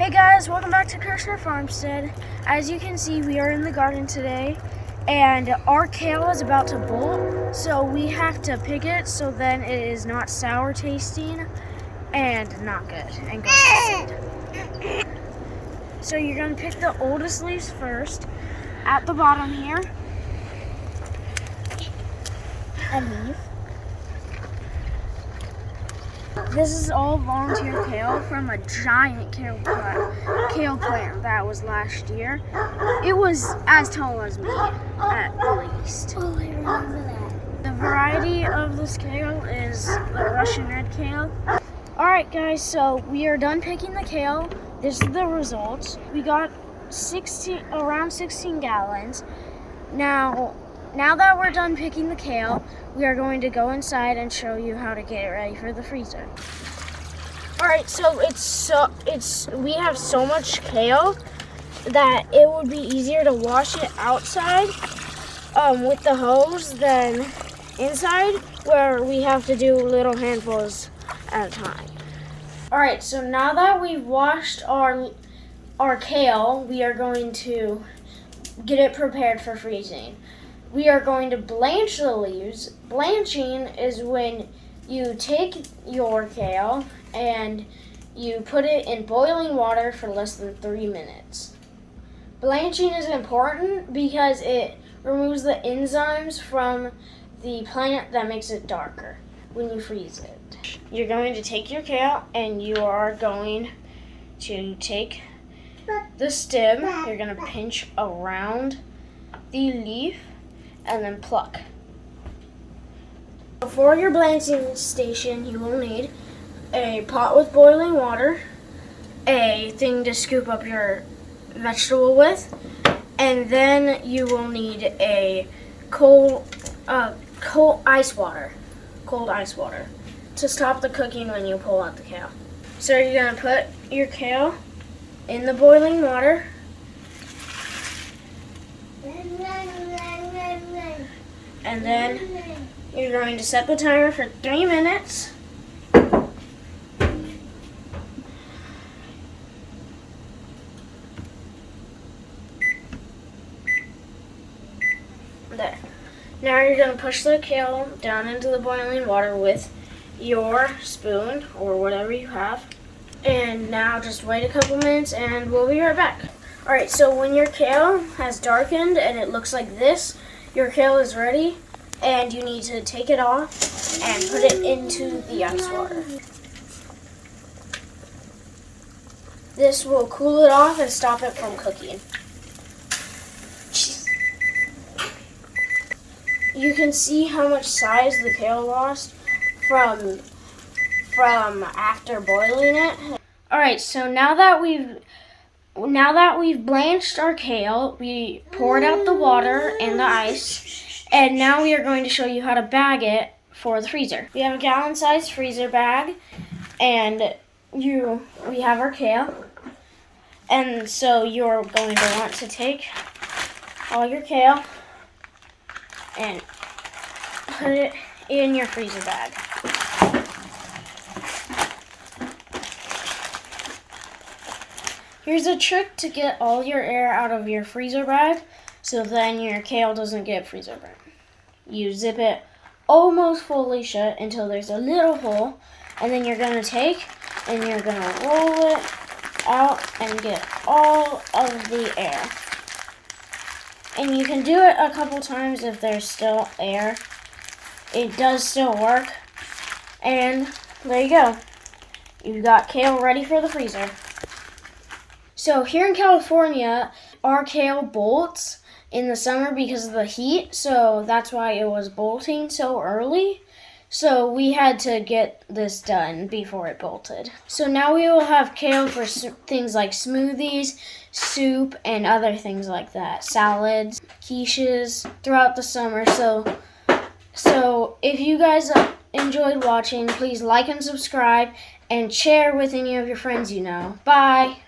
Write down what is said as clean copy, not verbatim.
Hey guys, welcome back to Kerschner FarmStead. As you can see, we are in the garden today, and our kale is about to bolt, so we have to pick it so then it is not sour tasting and not good and goes to seed. So you're going to pick the oldest leaves first at the bottom here. A leaf. This is all volunteer kale from a giant kale plant that was last year. It was as tall as me, at least. Oh, I remember that. The variety of this kale is the Russian red kale. Alright guys, so we are done picking the kale. This is the results. We got around 16 gallons. Now that we're done picking the kale, we are going to go inside and show you how to get it ready for the freezer. Alright, so we have so much kale that it would be easier to wash it outside with the hose than inside, where we have to do little handfuls at a time. Alright, so now that we've washed our kale, we are going to get it prepared for freezing. We are going to blanch the leaves. Blanching is when you take your kale and you put it in boiling water for less than 3 minutes. Blanching is important because it removes the enzymes from the plant that makes it darker when you freeze it. You're going to take your kale and you are going to take the stem. You're going to pinch around the leaf and then pluck. For your blanching station, you will need a pot with boiling water, a thing to scoop up your vegetable with, and then you will need a cold ice water to stop the cooking when you pull out the kale. So you're going to put your kale in the boiling water. And then you're going to set the timer for 3 minutes. There. Now you're going to push the kale down into the boiling water with your spoon or whatever you have. And now just wait a couple minutes and we'll be right back. Alright, so when your kale has darkened and it looks like this, your kale is ready, and you need to take it off and put it into the ice water. This will cool it off and stop it from cooking. You can see how much size the kale lost from after boiling it. Alright, so now that we've blanched our kale, we poured out the water and the ice, and now we are going to show you how to bag it for the freezer. We have a gallon-sized freezer bag, and we have our kale, and so you're going to want to take all your kale and put it in your freezer bag. Here's a trick to get all your air out of your freezer bag so then your kale doesn't get freezer burnt. You zip it almost fully shut until there's a little hole, and then you're going to take and you're going to roll it out and get all of the air. And you can do it a couple times if there's still air. It does still work. And there you go. You've got kale ready for the freezer. So here in California, our kale bolts in the summer because of the heat, so that's why it was bolting so early. So we had to get this done before it bolted. So now we will have kale for things like smoothies, soup, and other things like that. Salads, quiches throughout the summer. So if you guys enjoyed watching, please like and subscribe and share with any of your friends you know. Bye!